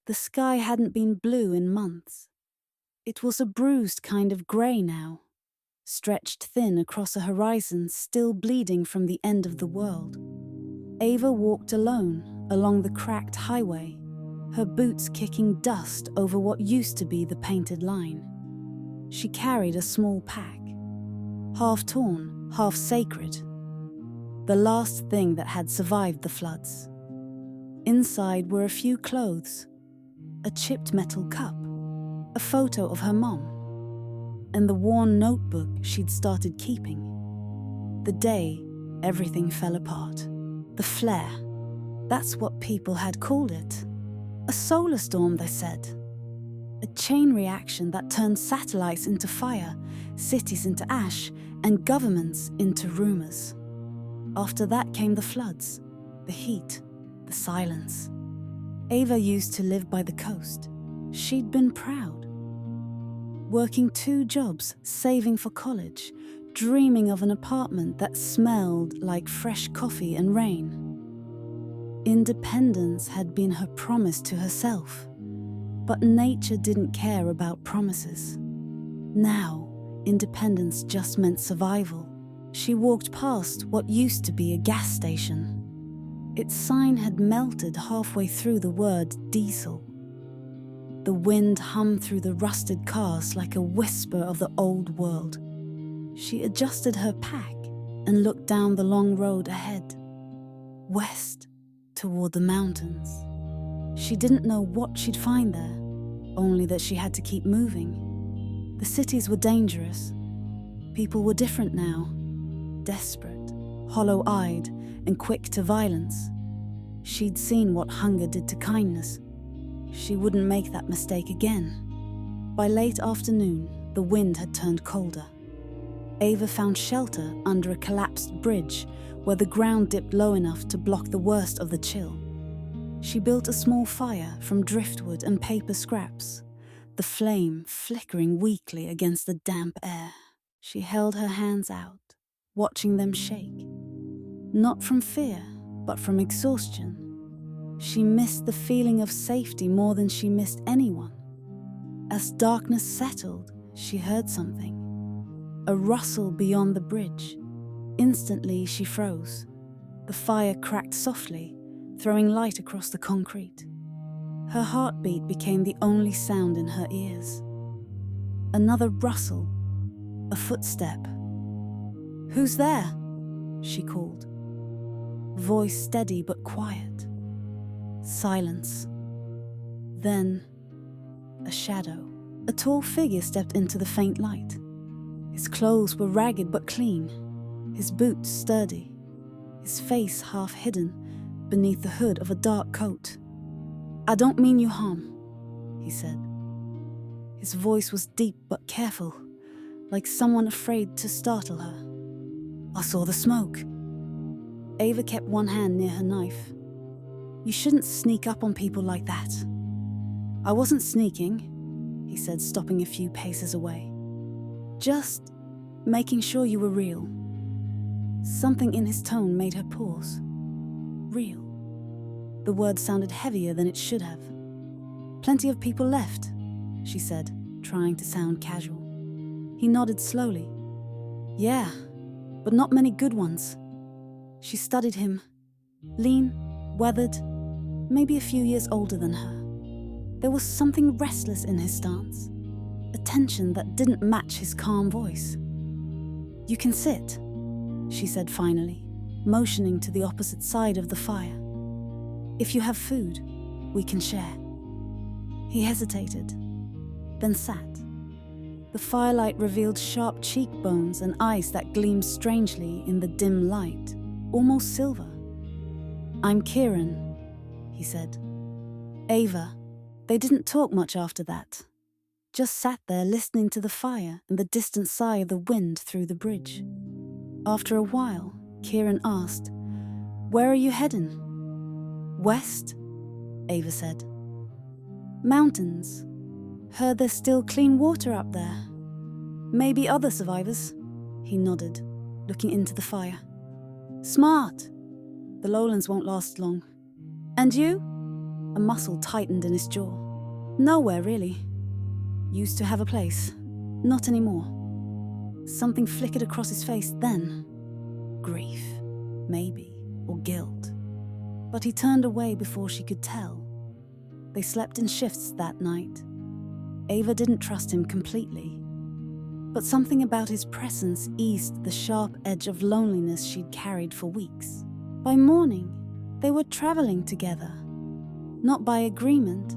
The sky hadn't been blue in months. It was a bruised kind of grey now, stretched thin across a horizon still bleeding from the end of the world. Ava walked alone along the cracked highway, her boots kicking dust over what used to be the painted line. She carried a small pack, half torn, half sacred, the last thing that had survived the floods. Inside were a few clothes, a chipped metal cup, a photo of her mom, and the worn notebook she'd started keeping. The day everything fell apart. The flare, that's what people had called it. A solar storm, they said. A chain reaction that turned satellites into fire, cities into ash, and governments into rumors. After that came the floods, the heat, the silence. Ava used to live by the coast. She'd been proud. Working 2 jobs, saving for college, dreaming of an apartment that smelled like fresh coffee and rain. Independence had been her promise to herself, but nature didn't care about promises. Now, independence just meant survival. She walked past what used to be a gas station. Its sign had melted halfway through the word diesel. The wind hummed through the rusted cars like a whisper of the old world. She adjusted her pack and looked down the long road ahead, west, toward the mountains. She didn't know what she'd find there, only that she had to keep moving. The cities were dangerous. People were different now, desperate, hollow-eyed, and quick to violence. She'd seen what hunger did to kindness. She wouldn't make that mistake again. By late afternoon, the wind had turned colder. Ava found shelter under a collapsed bridge where the ground dipped low enough to block the worst of the chill. She built a small fire from driftwood and paper scraps, the flame flickering weakly against the damp air. She held her hands out, watching them shake. Not from fear, but from exhaustion. She missed the feeling of safety more than she missed anyone. As darkness settled, she heard something. A rustle beyond the bridge. Instantly, she froze. The fire cracked softly, throwing light across the concrete. Her heartbeat became the only sound in her ears. Another rustle, a footstep. "Who's there?" she called. Voice steady but quiet. Silence. Then, a shadow. A tall figure stepped into the faint light. His clothes were ragged but clean, his boots sturdy, his face half hidden beneath the hood of a dark coat. "I don't mean you harm," he said. His voice was deep but careful, like someone afraid to startle her. "I saw the smoke." Ava kept one hand near her knife. "You shouldn't sneak up on people like that." "I wasn't sneaking," he said, stopping a few paces away. "Just making sure you were real." Something in his tone made her pause. Real. The word sounded heavier than it should have. "Plenty of people left," she said, trying to sound casual. He nodded slowly. "Yeah, but not many good ones." She studied him. Lean, weathered, maybe a few years older than her. There was something restless in his stance, a tension that didn't match his calm voice. "You can sit," she said finally, motioning to the opposite side of the fire. "If you have food, we can share." He hesitated, then sat. The firelight revealed sharp cheekbones and eyes that gleamed strangely in the dim light, almost silver. "I'm Kieran," he said. "Ava." They didn't talk much after that, just sat there listening to the fire and the distant sigh of the wind through the bridge. After a while, Kieran asked, "Where are you heading?" "West," Ava said. "Mountains. Heard there's still clean water up there. Maybe other survivors." He nodded, looking into the fire. "Smart. The lowlands won't last long." "And you?" A muscle tightened in his jaw. Nowhere, really. Used to have a place. Not anymore. Something flickered across his face then. Grief, maybe, or guilt. But he turned away before she could tell. They slept in shifts that night. Ava didn't trust him completely. But something about his presence eased the sharp edge of loneliness she'd carried for weeks. By morning, they were traveling together. Not by agreement,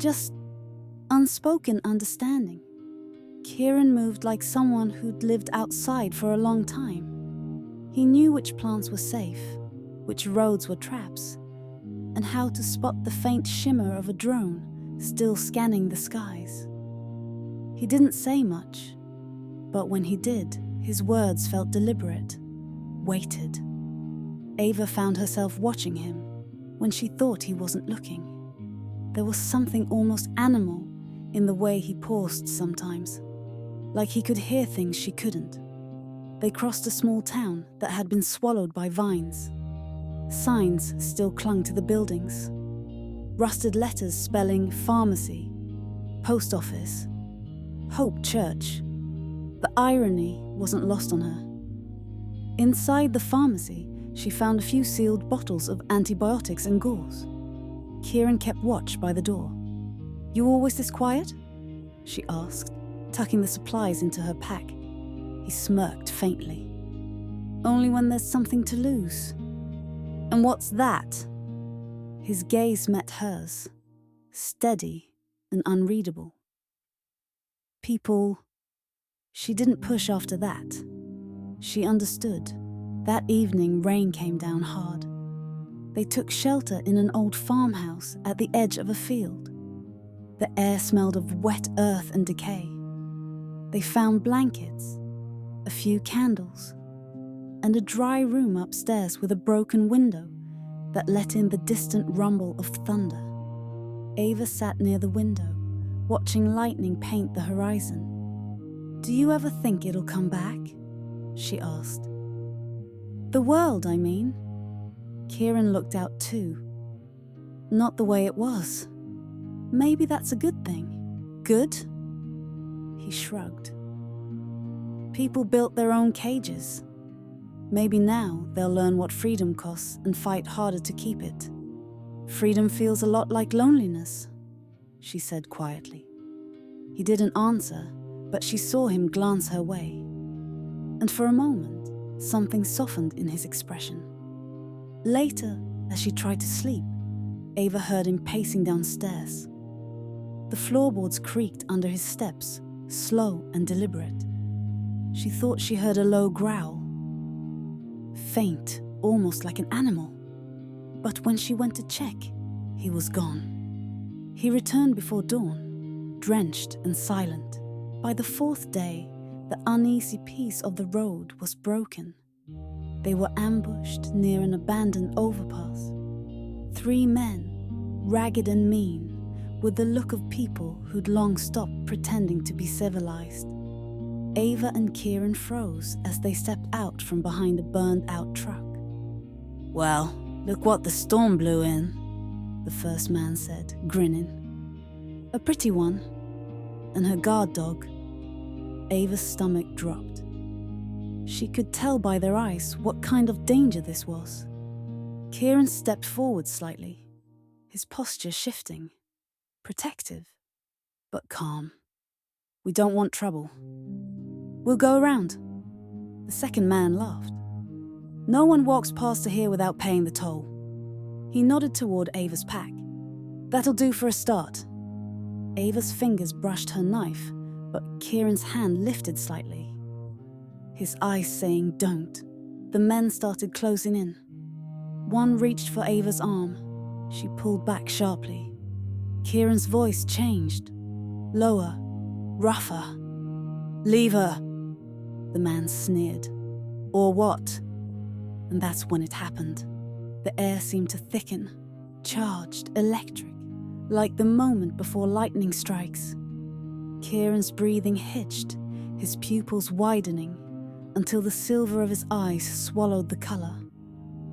just unspoken understanding. Kieran moved like someone who'd lived outside for a long time. He knew which plants were safe, which roads were traps, and how to spot the faint shimmer of a drone still scanning the skies. He didn't say much, but when he did, his words felt deliberate, weighted. Ava found herself watching him when she thought he wasn't looking. There was something almost animal in the way he paused sometimes, like he could hear things she couldn't. They crossed a small town that had been swallowed by vines. Signs still clung to the buildings. Rusted letters spelling pharmacy, post office, Hope Church. The irony wasn't lost on her. Inside the pharmacy, she found a few sealed bottles of antibiotics and gauze. Kieran kept watch by the door. "You always this quiet?" she asked, tucking the supplies into her pack. He smirked faintly. "Only when there's something to lose." "And what's that?" His gaze met hers, steady and unreadable. People. She didn't push after that. She understood. That evening, rain came down hard. They took shelter in an old farmhouse at the edge of a field. The air smelled of wet earth and decay. They found blankets, a few candles, and a dry room upstairs with a broken window that let in the distant rumble of thunder. Ava sat near the window, watching lightning paint the horizon. "Do you ever think it'll come back?" she asked. "The world, I mean." Kieran looked out too. "Not the way it was. Maybe that's a good thing." "Good?" He shrugged. "People built their own cages. Maybe now they'll learn what freedom costs and fight harder to keep it. Freedom feels a lot like loneliness," she said quietly. He didn't answer, but she saw him glance her way. And for a moment, something softened in his expression. Later, as she tried to sleep, Ava heard him pacing downstairs. The floorboards creaked under his steps, slow and deliberate. She thought she heard a low growl. Faint, almost like an animal. But when she went to check, he was gone. He returned before dawn, drenched and silent. By the fourth day, the uneasy peace of the road was broken. They were ambushed near an abandoned overpass. 3 men, ragged and mean, with the look of people who'd long stopped pretending to be civilized. Ava and Kieran froze as they stepped out from behind a burned-out truck. "Well, look what the storm blew in," the first man said, grinning. "A pretty one. And her guard dog." Ava's stomach dropped. She could tell by their eyes what kind of danger this was. Kieran stepped forward slightly, his posture shifting. Protective, but calm. "We don't want trouble. We'll go around." The second man laughed. "No one walks past here without paying the toll." He nodded toward Ava's pack. "That'll do for a start." Ava's fingers brushed her knife, but Kieran's hand lifted slightly. His eyes saying, "Don't." The men started closing in. One reached for Ava's arm. She pulled back sharply. Kieran's voice changed. Lower, rougher. "Leave her," the man sneered. "Or what?" And that's when it happened. The air seemed to thicken, charged, electric, like the moment before lightning strikes. Kieran's breathing hitched, his pupils widening, until the silver of his eyes swallowed the color.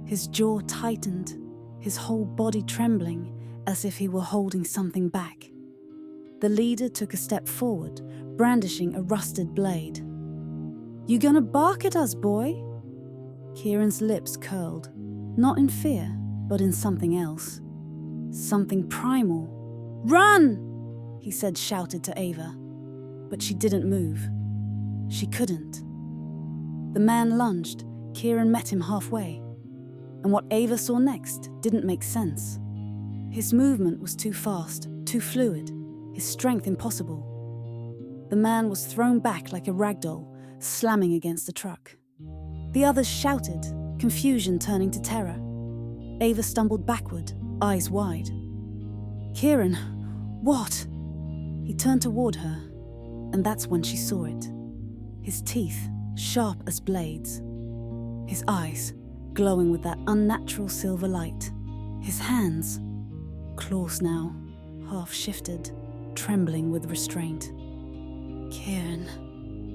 His jaw tightened, his whole body trembling as if he were holding something back. The leader took a step forward, brandishing a rusted blade. "You gonna bark at us, boy?" Kieran's lips curled, not in fear, but in something else. Something primal. "Run!" he said, shouted to Ava. But she didn't move. She couldn't. The man lunged. Kieran met him halfway. And what Ava saw next didn't make sense. His movement was too fast, too fluid, his strength impossible. The man was thrown back like a ragdoll, slamming against the truck. The others shouted, confusion turning to terror. Ava stumbled backward, eyes wide. "Kieran, what?" He turned toward her, and that's when she saw it. His teeth, sharp as blades. His eyes, glowing with that unnatural silver light. His hands, claws now, half shifted, trembling with restraint. "Kieran,"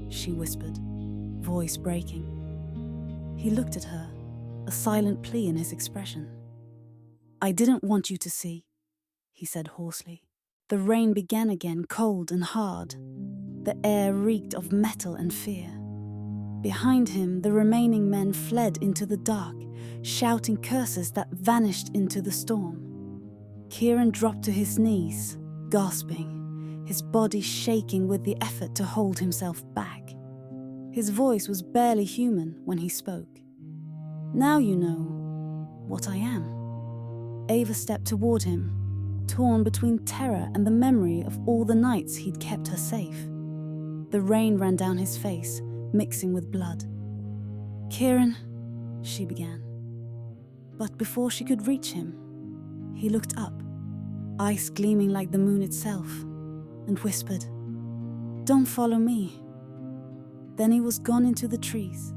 she whispered, voice breaking. He looked at her, a silent plea in his expression. "I didn't want you to see," he said hoarsely. The rain began again, cold and hard. The air reeked of metal and fear. Behind him, the remaining men fled into the dark, shouting curses that vanished into the storm. Kieran dropped to his knees, gasping, his body shaking with the effort to hold himself back. His voice was barely human when he spoke. "Now you know what I am." Ava stepped toward him, torn between terror and the memory of all the nights he'd kept her safe. The rain ran down his face, mixing with blood. "Kieran," she began. But before she could reach him, he looked up, eyes gleaming like the moon itself, and whispered, "Don't follow me." Then he was gone into the trees,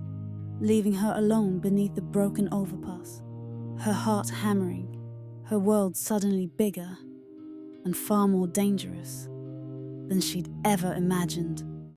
leaving her alone beneath the broken overpass, her heart hammering, her world suddenly bigger and far more dangerous than she'd ever imagined.